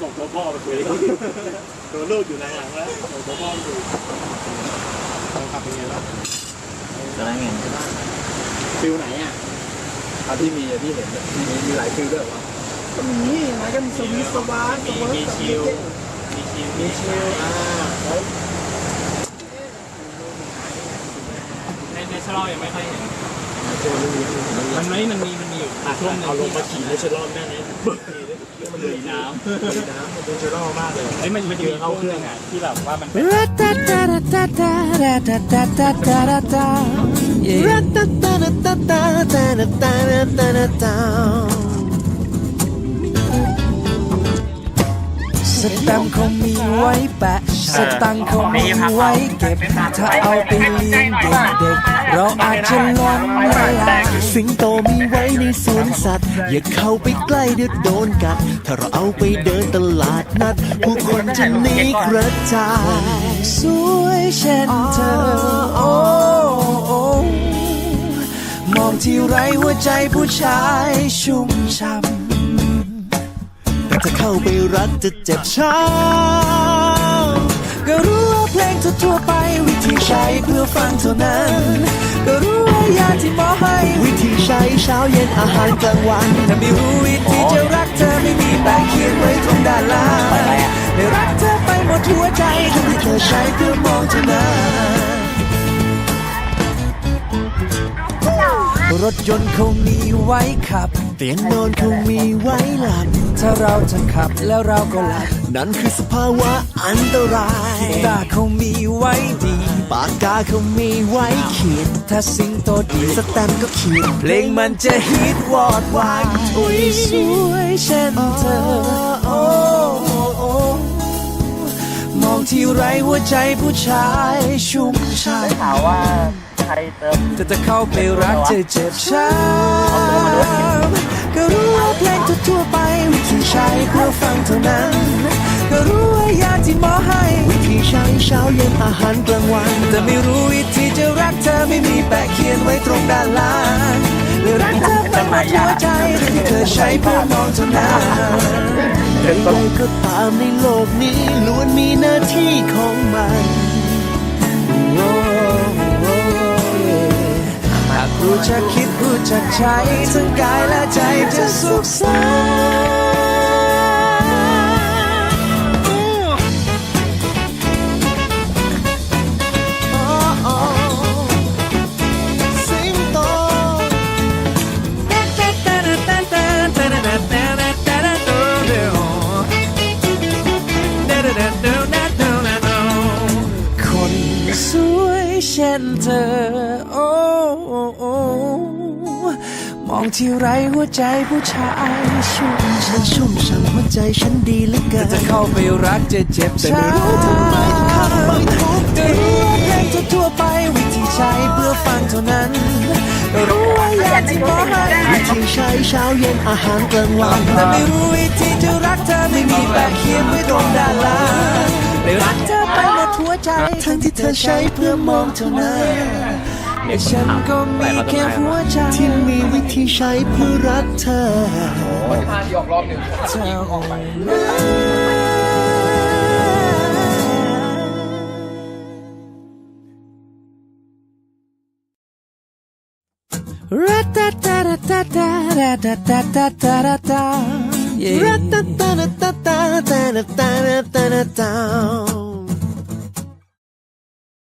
ส่งตัวพ่อไปคุยตัวลูกอยู่ในหลังแล้วส่งตัวพ่อไปคุยลองขับเป็นไงบ้างจะได้ไงฟิลไหนอ่ะที่มีที่เห็นมีหลายฟิลด้วยวะก็มีนะก็มีสวิสสวาร์มีชิลในชะลอยังไม่ค่อยเห็นมันมีอยู่ช่วงนึงเอาลงมาขี่ในชะลอแม่นี้มันลุยน้ำมันเป็นชะลอมากเลยมันจะมีเข้าเครื่องอ่ะที่แบบว่ามันสแตมป์คงมีไว้แปะสตังค์คงมีไว้เก็บถ้าเอาไปเลี้ยงเด็กๆเราอาจจะล้มละลายสิงโตมีไว้ในสวนสัตว์อย่าเข้าไปใกล้เดี๋ยวโดนกัดถ้าเราเอาไปเดินตลาดนัดผู้คนจะหนีกระจายสวยเช่นเธอโอ้มองที่ไรหัวใจผู้ชายชุ่มช่ำถ้าเข้าไปรักจะเจ็บช้ำก็รู้ว่าเพลงทั่วไปวิธีใช้เพื่อฟังเท่านั้นก็รู้ว่ายาที่หมอให้วิธีใช้เช้าเย็นอาหารกลางวันถ้าไม่รู้วิธีจะรักเธอไม่มีแปะเขียนไว้ตรงด้านล่างไม่รักเธอไปหมดหัวใจทั้งที่เธอใช้เพื่อมองเท่านั้นรถยนต์คงมีไว้ขับเตียงนอนคงมีไว้หลับถ้าเราจะขับแล้วเราก็หลับนั่นคือสภาวะอันตรายกีตาร์คงมีไว้ดีปากกาคงมีไว้เขียนถ้าสิงโตดีสแตมป์ก็เขียนเพลงมันจะฮิตวอดวายอุ้ยสวยเช่นเธอมองที่ไรหัวใจผู้ชายชุ่มช่ำข่าวว่าใครเติมจะเข้าไปรักจะเจ็บช้ำก็รู้ว่าเพลงทั่วไปวิธีใช้เพื่อฟังเท่านั้นก็รู้ว่ายาที่หมอให้วิธีใช้เช้าเย็นอาหารกลางวันแต่ไม่รู้วิธีจะรักเธอไม่มีแปะเขียนไว้ตรงด้านล่างไม่รักเธอไปหมดหัวใจที่เธอใช้เพื่อมองเท่านั้นใดๆก็ตามในโลกนี้ล้วนมีหน้าที่ของมันรู้จักคิดรู้จักใช้ทั้งกายและใจจะสุขสันคนสวยเช่นเธอมองที่ไรหัวใจผู้ชายชุ่มฉันชุ่มช่ำหัวใจฉันดีเหลือเกินจะเข้าไปรักจะเจ็บช้ำแต่ไม่รู้ทำไมต้องเข้าไปทุกทีรู้ว่าเพลงทั่วไปวิธีใช้เพื่อฟังเท่านั้นก็รู้ว่ายาที่หมอให้วิธีใช้เช้าเย็นอาหารกลางวันแต่ไม่รู้วิธีจะรักเธอไม่มีแปะเขียนไว้ตรงด้านล่างไม่รักเธอไปหมดหัวใจทั้งที่เธอใช้เพื่อมองเท่านั้นและฉันก็มีแค่หัวใจที่มีวิธีใช้เพื่อรักเธอหยอกรอบหนึ่งเธอออกมารัตตาตาตาตารัตตาตาตาตารัตตาตาตาตาตาตาตาตา